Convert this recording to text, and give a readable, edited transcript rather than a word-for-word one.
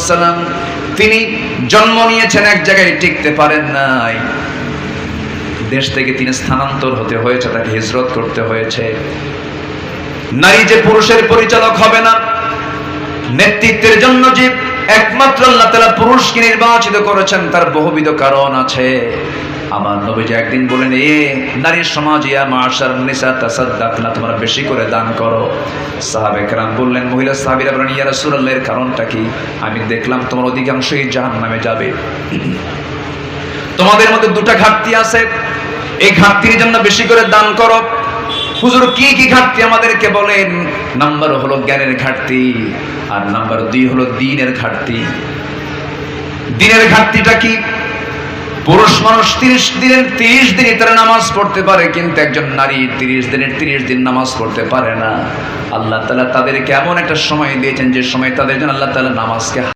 সালাম তিনি জন্ম নিয়েছেন এক জায়গায়, টিকতে পারেন নাই, দেশ থেকে তিনি স্থানান্তর হতে হয়েছে, তাকে হিজরত করতে হয়েছে। নারী যে পুরুষের পরিচালক হবে না, নেতৃত্বের জন্য যে একমাত্র আল্লাহ তাআলা পুরুষকে নির্বাচিত করেছেন, তার বহুবিধ কারণ আছে। আমার নবীজি একদিন বলেন, এ নারীর সমাজ, ইয়া মাশার নিসা তাসাদ্দাকনা, তোমরা বেশি করে দান করো। সাহাবায়ে কেরাম বললেন, মহিলা সাহাবীরা বলেন, ইয়া রাসূলুল্লাহ, এর কারণটা কি? আমি দেখলাম তোমার অধিকাংশই জাহান্নামে যাবে, তোমাদের মধ্যে দুটো ঘাটতি আছে, এই ঘাটতির জন্য বেশি করে দান করো। হুজুর কি কি ঘাটতি আমাদেরকে বলেন? নাম্বার হলো জ্ঞানের ঘাটতি, আর নাম্বার 2 হলো দ্বীনের ঘাটতি। দ্বীনের ঘাটতিটা কি? পুরুষ মানুষ 30 দিনে তারা নামাজ পড়তে পারে, কিন্তু একজন নারী 30 দিন নামাজ পড়তে পারে না। আল্লাহ তাআলা তাদেরকে এমন একটা সময় দিয়েছেন, যে সময় তাদের জন্য আল্লাহ তাআলা নামাজকে